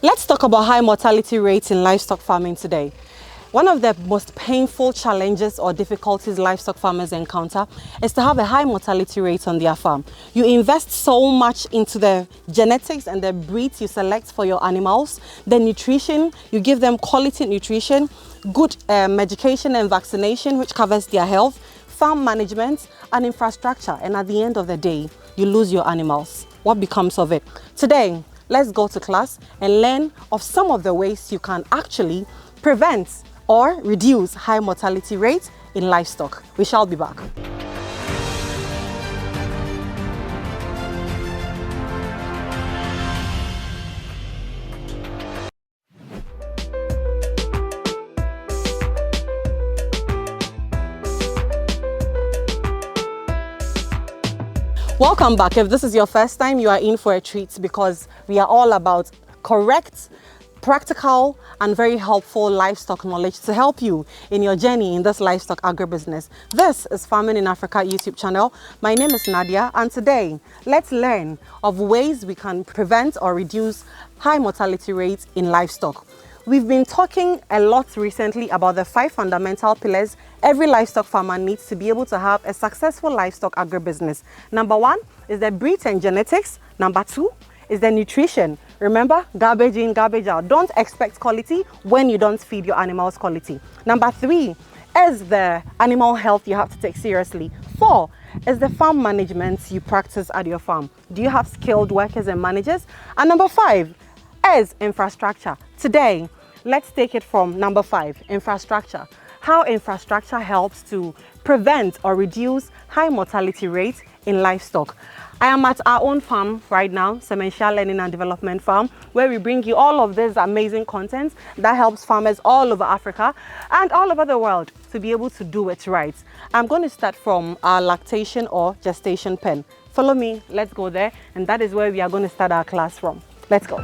Let's talk about high mortality rates in livestock farming today. One of the most painful challenges or difficulties livestock farmers encounter is to have a high mortality rate on their farm. You invest so much into the genetics and the breeds you select for your animals, the nutrition, you give them quality nutrition, good medication and vaccination which covers their health, farm management and infrastructure, and at the end of the day, you lose your animals. What becomes of it? Today, let's go to class and learn of some of the ways you can actually prevent or reduce high mortality rates in livestock. We shall be back. Welcome back. If this is your first time, you are in for a treat because we are all about correct, practical and very helpful livestock knowledge to help you in your journey in this livestock agribusiness. This is Farming in Africa YouTube channel. My name is Nadia, and today let's learn of ways we can prevent or reduce high mortality rates in livestock. We've been talking a lot recently about the 5 fundamental pillars every livestock farmer needs to be able to have a successful livestock agribusiness. Number 1 is the breeds and genetics. Number 2 is the nutrition. Remember, garbage in, garbage out. Don't expect quality when you don't feed your animals quality. Number 3 is the animal health you have to take seriously. 4 is the farm management you practice at your farm. Do you have skilled workers and managers? And number 5 is infrastructure. Today, let's take it from number 5, infrastructure. How infrastructure helps to prevent or reduce high mortality rates in livestock. I am at our own farm right now, SEMANHYIA Learning and Development Farm, where we bring you all of this amazing content that helps farmers all over Africa and all over the world to be able to do it right. I'm going to start from our lactation or gestation pen. Follow me, let's go there, and that is where we are going to start our class from. Let's go.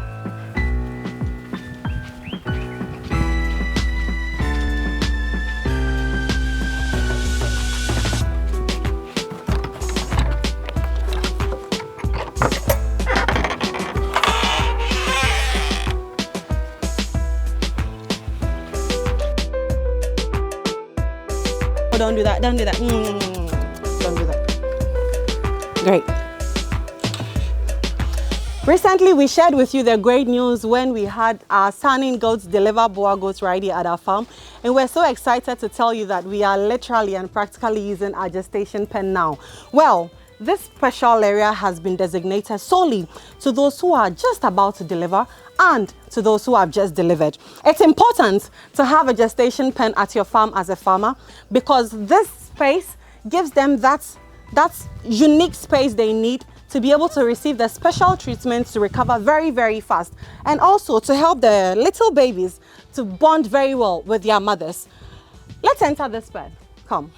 Don't do that, don't do that. Don't do that. Great. Recently, we shared with you the great news when we had our Sanning goats deliver Boer goats right here at our farm. And we're so excited to tell you that we are literally and practically using our gestation pen now. Well, this special area has been designated solely to those who are just about to deliver and to those who have just delivered. It's important to have a gestation pen at your farm as a farmer because this space gives them that unique space they need to be able to receive the special treatments to recover very, very fast, and also to help the little babies to bond very well with their mothers. Let's enter this pen. Come.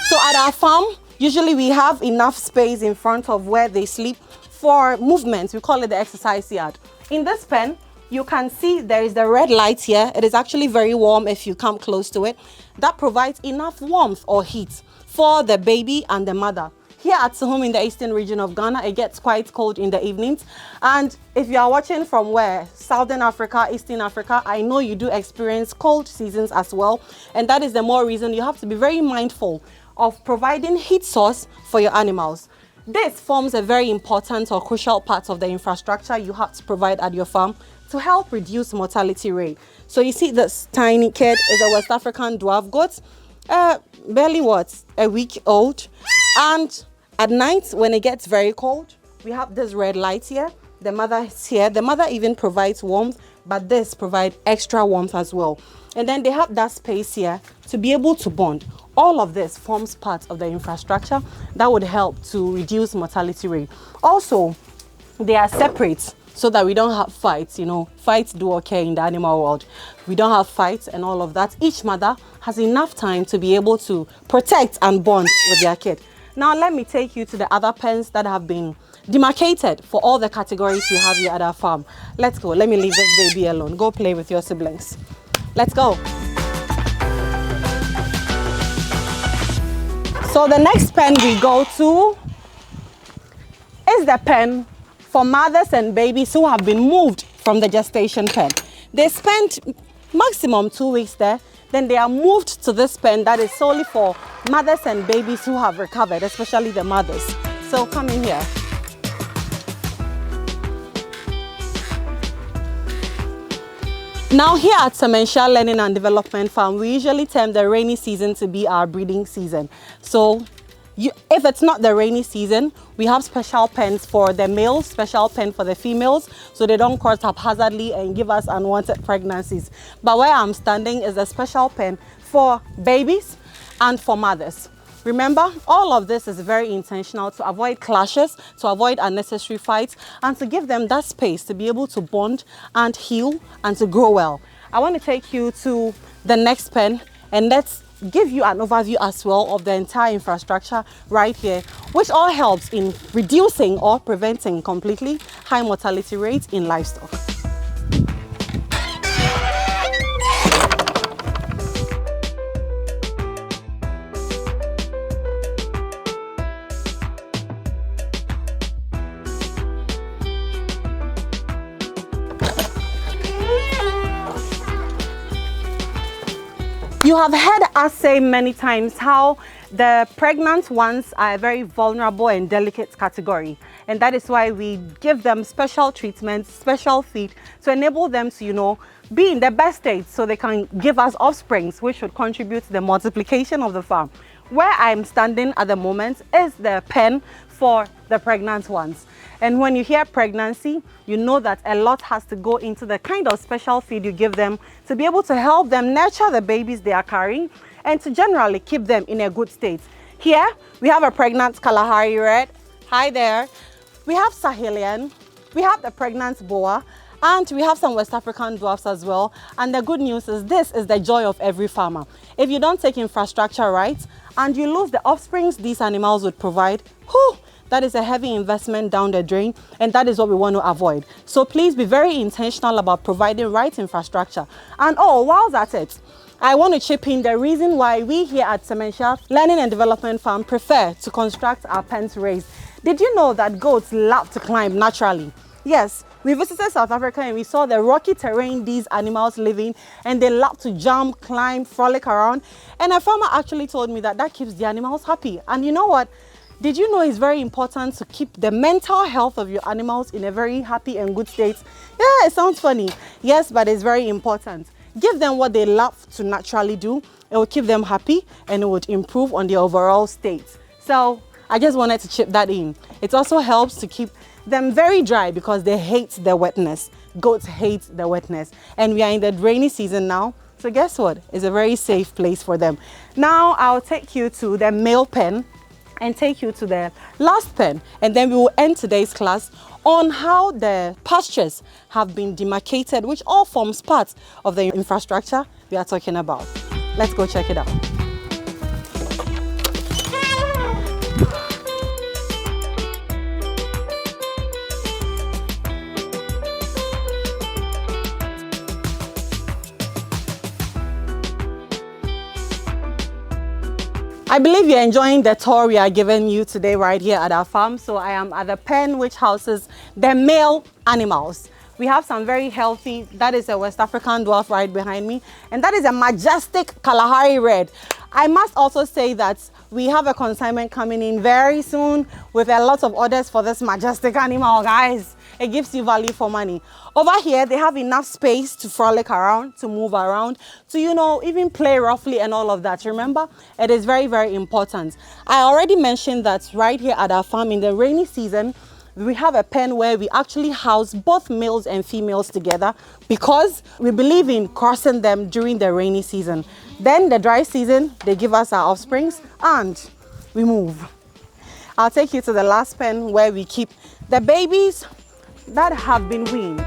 So at our farm, usually we have enough space in front of where they sleep for movement. We call it the exercise yard. In this pen, you can see there is the red light here. It is actually very warm if you come close to it. That provides enough warmth or heat for the baby and the mother. Here at home in the eastern region of Ghana, it gets quite cold in the evenings. And if you are watching from where? Southern Africa, Eastern Africa, I know you do experience cold seasons as well. And that is the more reason you have to be very mindful of providing heat source for your animals. This forms a very important or crucial part of the infrastructure you have to provide at your farm to help reduce mortality rate. So you see this tiny kid is a West African dwarf goat, barely a week old. And at night when it gets very cold, we have this red light here. The mother is here. The mother even provides warmth, but this provides extra warmth as well. And then they have that space here to be able to bond. All of this forms part of the infrastructure that would help to reduce mortality rate. Also, they are separate so that we don't have fights. You know, fights do occur in the animal world. We don't have fights and all of that. Each mother has enough time to be able to protect and bond with their kid. Now, let me take you to the other pens that have been demarcated for all the categories we have here at our farm. Let's go. Let me leave this baby alone. Go play with your siblings. Let's go. So the next pen we go to is the pen for mothers and babies who have been moved from the gestation pen. They spend maximum 2 weeks there, then they are moved to this pen that is solely for mothers and babies who have recovered, especially the mothers. So come in here. Now here at SEMANHYIA Learning and Development Farm, we usually term the rainy season to be our breeding season. So if it's not the rainy season, we have special pens for the males, special pen for the females, so they don't cross haphazardly and give us unwanted pregnancies. But where I'm standing is a special pen for babies and for mothers. Remember, all of this is very intentional to avoid clashes, to avoid unnecessary fights, and to give them that space to be able to bond and heal and to grow well. I want to take you to the next pen, and let's give you an overview as well of the entire infrastructure right here, which all helps in reducing or preventing completely high mortality rates in livestock. You have heard us say many times how the pregnant ones are a very vulnerable and delicate category, and that is why we give them special treatment, special feed to enable them to, be in the best state so they can give us offsprings which should contribute to the multiplication of the farm. Where I'm standing at the moment is the pen for the pregnant ones. And when you hear pregnancy, you know that a lot has to go into the kind of special feed you give them to be able to help them nurture the babies they are carrying and to generally keep them in a good state. Here, we have a pregnant Kalahari Red. Hi there. We have Sahelian. We have the pregnant Boa. And we have some West African dwarfs as well. And the good news is this is the joy of every farmer. If you don't take infrastructure right and you lose the offsprings these animals would provide, that is a heavy investment down the drain, and that is what we want to avoid. So please be very intentional about providing right infrastructure. And while at it, I want to chip in the reason why we here at SEMANHYIA Learning and Development Farm prefer to construct our pens raised. Did you know that goats love to climb naturally? Yes, we visited South Africa and we saw the rocky terrain these animals live in, and they love to jump, climb, frolic around. And a farmer actually told me that that keeps the animals happy. And you know what? Did you know it's very important to keep the mental health of your animals in a very happy and good state? Yeah, it sounds funny. Yes, but it's very important. Give them what they love to naturally do. It will keep them happy and it would improve on their overall state. So I just wanted to chip that in. It also helps to keep them very dry because they hate the wetness. Goats hate the wetness. And we are in the rainy season now. So guess what? It's a very safe place for them. Now I'll take you to the male pen and take you to the last pen, and then we will end today's class on how the pastures have been demarcated, which all forms part of the infrastructure we are talking about. Let's go check it out. I believe you're enjoying the tour we are giving you today right here at our farm. So I am at the pen which houses the male animals. We have some very healthy, that is a West African dwarf right behind me, and that is a majestic Kalahari Red. I must also say that we have a consignment coming in very soon with a lot of orders for this majestic animal, guys. It gives you value for money. Over here, they have enough space to frolic around, to move around, to, even play roughly and all of that. Remember, it is very, very important. I already mentioned that right here at our farm in the rainy season, we have a pen where we actually house both males and females together because we believe in crossing them during the rainy season. Then the dry season, they give us our offsprings and we move. I'll take you to the last pen where we keep the babies that have been weaned.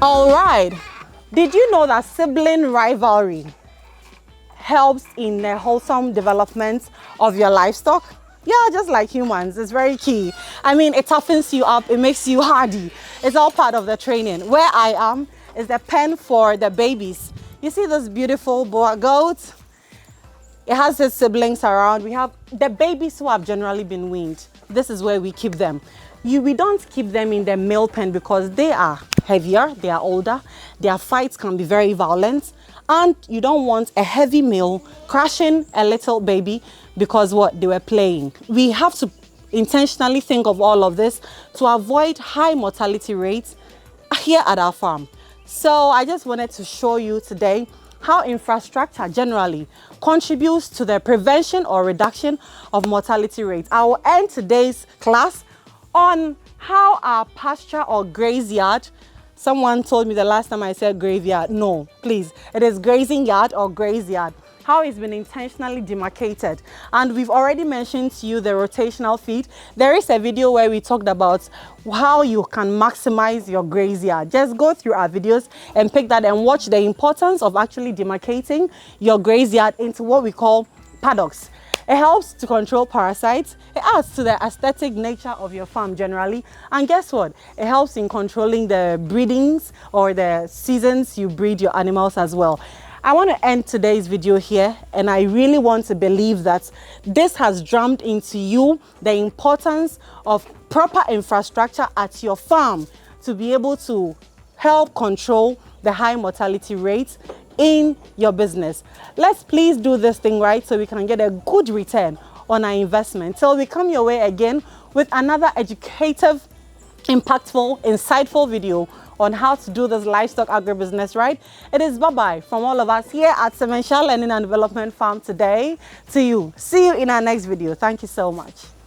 All right, did you know that sibling rivalry helps in the wholesome development of your livestock? Yeah, just like humans, it's very key. I mean, it toughens you up, it makes you hardy. It's all part of the training. Where I am is the pen for the babies. You see this beautiful boa goat? It has its siblings around. We have the babies who have generally been weaned. this is where we keep them. We don't keep them in the male pen because they are heavier, they are older, their fights can be very violent, and you don't want a heavy male crashing a little baby because what they were playing. We have to intentionally think of all of this to avoid high mortality rates here at our farm. So I just wanted to show you today how infrastructure generally contributes to the prevention or reduction of mortality rates. I will end today's class on how our pasture or graze yard, someone told me the last time I said graveyard, no, please, it is grazing yard or graze yard, how it's been intentionally demarcated. And we've already mentioned to you the rotational feed. There is a video where we talked about how you can maximize your graze yard. Just go through our videos and pick that and watch the importance of actually demarcating your graze yard into what we call paddocks. It helps to control parasites. It adds to the aesthetic nature of your farm generally. And guess what? It helps in controlling the breedings or the seasons you breed your animals as well. I want to end today's video here, and I really want to believe that this has drummed into you the importance of proper infrastructure at your farm to be able to help control the high mortality rates in your business. Let's please do this thing right so we can get a good return on our investment. Till we come your way again with another educative, impactful, insightful video on how to do this livestock agribusiness right. It is bye-bye from all of us here at SEMANHYIA Learning and Development Farm today to you. See you in our next video. Thank you so much.